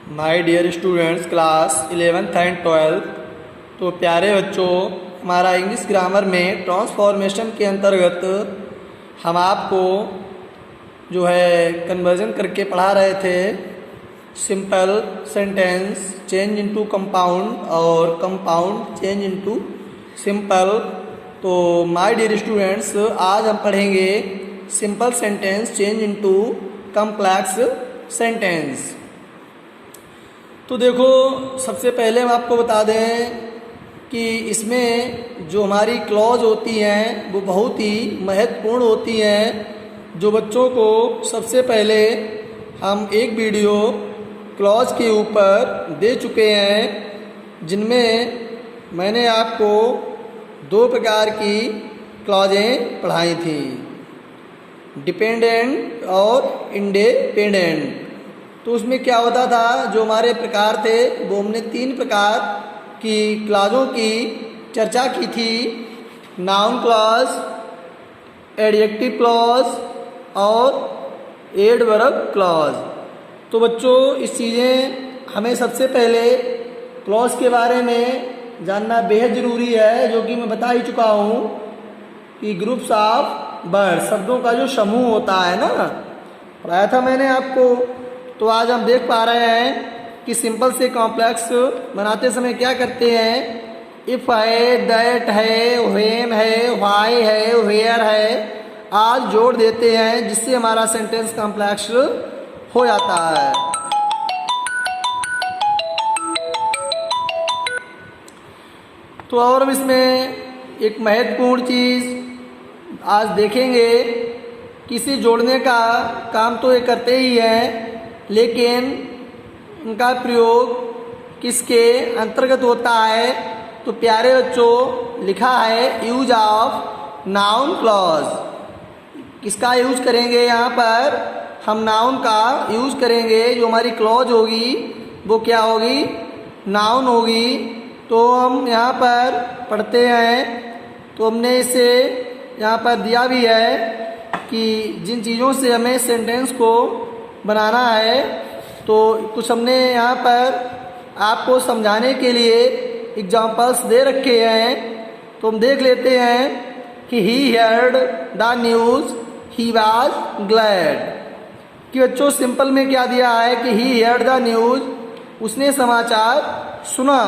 My dear students class 11th and 12th। तो प्यारे बच्चों, हमारा इंग्लिश ग्रामर में ट्रांसफॉर्मेशन के अंतर्गत हम आपको जो है कन्वर्जन करके पढ़ा रहे थे। Simple sentence change into compound और कंपाउंड चेंज इनटू सिंपल। तो माय डियर स्टूडेंट्स, आज हम पढ़ेंगे simple sentence change into complex sentence. तो देखो, सबसे पहले हम आपको बता दें कि इसमें जो हमारी क्लॉज होती हैं वो बहुत ही महत्वपूर्ण होती हैं। जो बच्चों को सबसे पहले हम एक वीडियो क्लॉज के ऊपर दे चुके हैं, जिनमें मैंने आपको 2 प्रकार की क्लॉजें पढ़ाई थी, डिपेंडेंट और इंडिपेंडेंट। तो उसमें क्या होता था, जो हमारे प्रकार थे वो हमने 3 प्रकार की क्लॉजों की चर्चा की थी, नाउन क्लॉज, एडजेक्टिव क्लॉज और एडवर्ब क्लॉज। तो बच्चों, इस चीज़ें हमें सबसे पहले क्लॉज के बारे में जानना बेहद ज़रूरी है, जो कि मैं बता ही चुका हूँ कि ग्रुप्स ऑफ वर्ड, शब्दों का जो समूह होता है ना, पढ़ाया था मैंने आपको। तो आज हम देख पा रहे हैं कि सिंपल से कॉम्प्लेक्स बनाते समय क्या करते हैं, इफ़ है, दैट है, व्हेन है, व्हाई है, वेयर है, आज जोड़ देते हैं, जिससे हमारा सेंटेंस कॉम्प्लेक्स हो जाता है। तो और हम इसमें एक महत्वपूर्ण चीज़ आज देखेंगे, किसी जोड़ने का काम तो ये करते ही हैं, लेकिन उनका प्रयोग किसके अंतर्गत होता है। तो प्यारे बच्चों, लिखा है यूज ऑफ नाउन क्लॉज। किसका यूज करेंगे, यहाँ पर हम नाउन का यूज करेंगे। जो हमारी क्लॉज होगी वो क्या होगी, नाउन होगी। तो हम यहाँ पर पढ़ते हैं, तो हमने इसे यहाँ पर दिया भी है कि जिन चीज़ों से हमें सेंटेंस को बनाना है। तो कुछ हमने यहाँ पर आपको समझाने के लिए एग्जाम्पल्स दे रखे हैं। तो हम देख लेते हैं कि he heard the news, he was glad. कि बच्चों, सिंपल में क्या दिया है कि ही हेard द न्यूज़, उसने समाचार सुना।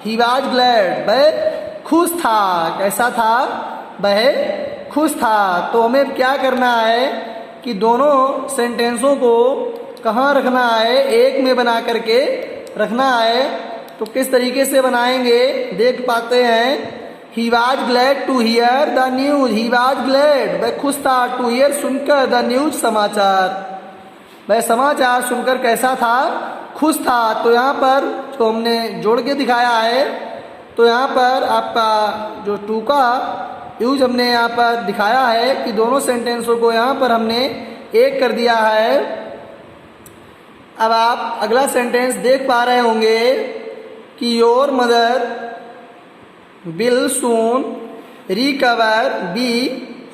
ही वाज ग्लैड, वह खुश था। कैसा था, वह खुश था। तो हमें क्या करना है कि दोनों सेंटेंसों को कहाँ रखना है, एक में बना करके रखना है। तो किस तरीके से बनाएंगे देख पाते हैं। He was glad to hear the news, he was glad, वह खुश था, टू हियर सुनकर, द न्यूज समाचार, वह समाचार सुनकर कैसा था, खुश था। तो यहाँ पर जो हमने जोड़ के दिखाया है, तो यहाँ पर आपका जो टू का यूज हमने यहाँ पर दिखाया है कि दोनों सेंटेंसों को यहाँ पर हमने एक कर दिया है। अब आप अगला सेंटेंस देख पा रहे होंगे कि your mother will soon recover, we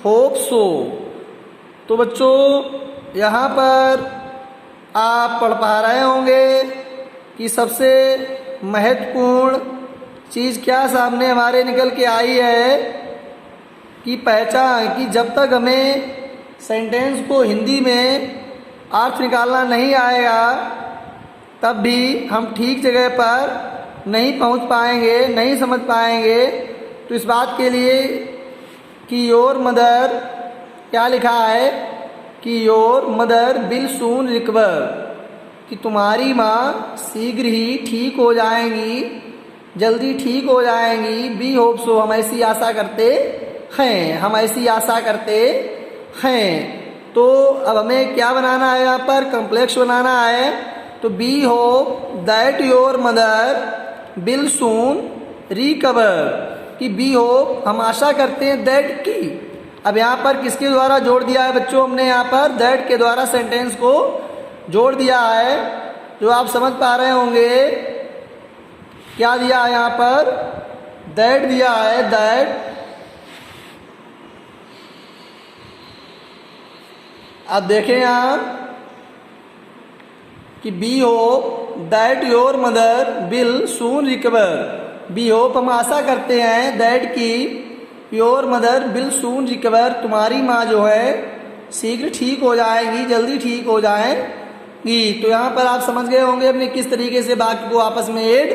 hope so. तो बच्चों, यहाँ पर आप पढ़ पा रहे होंगे कि सबसे महत्वपूर्ण चीज़ क्या सामने हमारे निकल के आई है कि पहचान, कि जब तक हमें सेंटेंस को हिंदी में अर्थ निकालना नहीं आएगा, तब भी हम ठीक जगह पर नहीं पहुंच पाएंगे, नहीं समझ पाएंगे। तो इस बात के लिए कि योर मदर, क्या लिखा है कि your mother will soon recover, कि तुम्हारी माँ शीघ्र ही ठीक हो जाएंगी, जल्दी ठीक हो जाएंगी। बी होप सो, हम ऐसी आशा करते हैं, हम ऐसी आशा करते हैं। तो अब हमें क्या बनाना है, यहाँ पर कॉम्प्लेक्स बनाना है। तो we hope that your mother will soon recover, कि बी होप, हम आशा करते हैं, दैट की। अब यहाँ पर किसके द्वारा जोड़ दिया है बच्चों, हमने यहाँ पर दैट के द्वारा सेंटेंस को जोड़ दिया है, जो आप समझ पा रहे होंगे। क्या दिया है यहाँ पर, दैट दिया है, दैट। अब देखें यहाँ कि we hope that your mother will soon recover. We hope हम आशा करते हैं दैट की your mother will soon recover, तुम्हारी माँ जो है शीघ्र ठीक हो जाएगी, जल्दी ठीक हो जाएगी। तो यहाँ पर आप समझ गए होंगे हमने किस तरीके से वाक्य को आपस में ऐड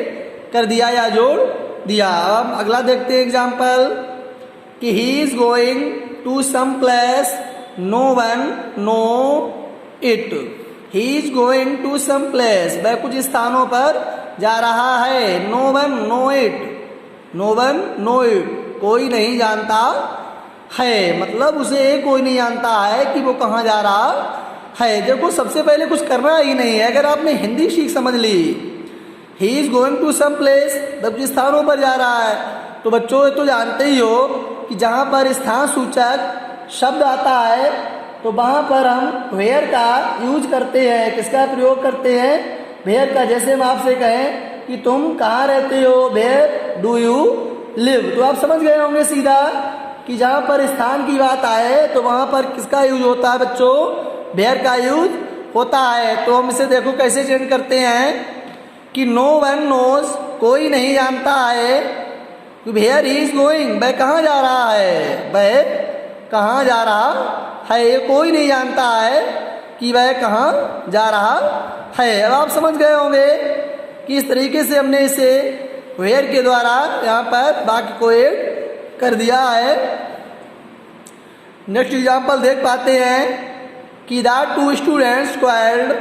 कर दिया या जोड़ दिया। अब अगला देखते हैं एग्जाम्पल कि he is going to some place no one know it. He is going to some place, वह कुछ स्थानों पर जा रहा है। No one know it, no one know it, कोई नहीं जानता है, मतलब उसे कोई नहीं जानता है कि वो कहाँ जा रहा है। देखो सबसे पहले कुछ करना ही नहीं है, अगर आपने हिंदी सीख समझ ली, he is going to some place, जब जिस स्थानों पर जा रहा है, तो बच्चों ये तो जानते ही हो कि जहाँ पर स्थान सूचक शब्द आता है तो वहाँ पर हम वेयर का यूज करते हैं। किसका प्रयोग करते हैं? वेयर का। जैसे हम आपसे कहें कि तुम कहाँ रहते हो, वेयर डू यू लिव, तो आप समझ गए होंगे सीधा कि जहाँ पर स्थान की बात आए तो वहाँ पर किसका यूज होता है बच्चों? वेयर का यूज होता है। तो हम इसे देखो कैसे चेंज करते हैं कि नो वन नोज, कोई नहीं जानता है, वेयर ही इज गोइंग, वह कहाँ जा रहा है, वह कहाँ जा रहा है, ये कोई नहीं जानता है कि वह कहाँ जा रहा है। अब आप समझ गए होंगे कि इस तरीके से हमने इसे वेयर के द्वारा यहाँ पर वाक्य को ऐड कर दिया है। नेक्स्ट एग्जाम्पल देख पाते हैं कि द टू स्टूडेंट्स क्वार्रेल्ड,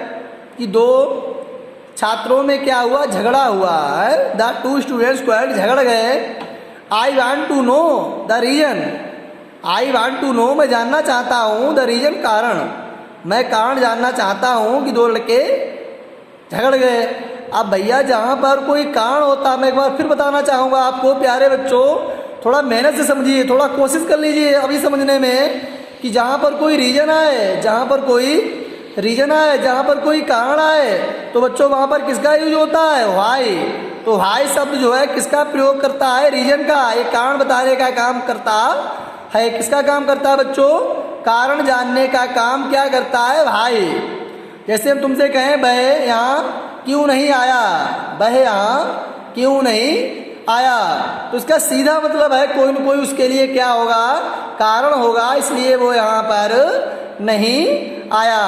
कि दो छात्रों में क्या हुआ? झगड़ा हुआ है। द टू स्टूडेंट्स क्वार्रेल्ड, झगड़ गए। I want to know the reason, I want to know, मैं जानना चाहता हूँ, द रीजन, कारण, मैं कारण जानना चाहता हूँ कि दो लड़के झगड़ गए। अब भैया जहाँ पर कोई कारण होता है, मैं एक बार फिर बताना चाहूँगा आपको प्यारे बच्चों, थोड़ा मेहनत से समझिए, थोड़ा कोशिश कर लीजिए अभी समझने में कि जहाँ पर कोई रीजन आए, जहाँ पर कोई रीजन आए, जहाँ पर कोई कारण आए, तो बच्चों वहाँ पर किसका यूज होता है? व्हाई। तो व्हाई शब्द जो है किसका प्रयोग करता है? रीजन का। ये कारण बताने का काम करता है। किसका काम करता है बच्चों? कारण जानने का काम क्या करता है? व्हाई। जैसे हम तुमसे कहें वह यहाँ क्यों नहीं आया, वह यहाँ क्यों नहीं आया, तो इसका सीधा मतलब है कोई न कोई उसके लिए क्या होगा? कारण होगा, इसलिए वो यहाँ पर नहीं आया।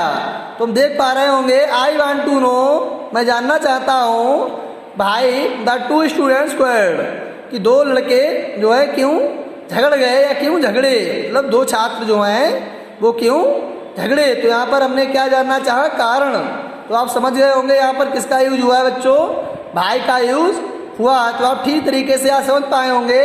तुम देख पा रहे होंगे आई वांट टू नो, मैं जानना चाहता हूँ भाई, द टू स्टूडेंट्स क्वार्रेल्ड, कि दो लड़के जो है क्यों झगड़ गए या क्यों झगड़े, मतलब दो छात्र जो हैं वो क्यों झगड़े। तो यहाँ पर हमने क्या जानना चाहा? कारण। तो आप समझ गए होंगे यहाँ पर किसका यूज हुआ है बच्चों? भाई का यूज हुआ। तो आप ठीक तरीके से आप समझ पाए होंगे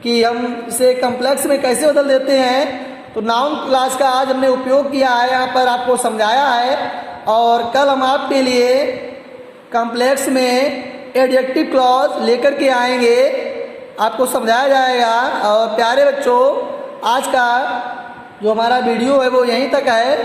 कि हम इसे कम्प्लेक्स में कैसे बदल देते हैं। तो नाउन क्लास का आज हमने उपयोग किया है, यहाँ पर आपको समझाया है, और कल हम आपके लिए कम्प्लेक्स में एडजेक्टिव क्लॉज लेकर के आएंगे, आपको समझाया जाएगा। और प्यारे बच्चों, आज का जो हमारा वीडियो है वो यहीं तक है।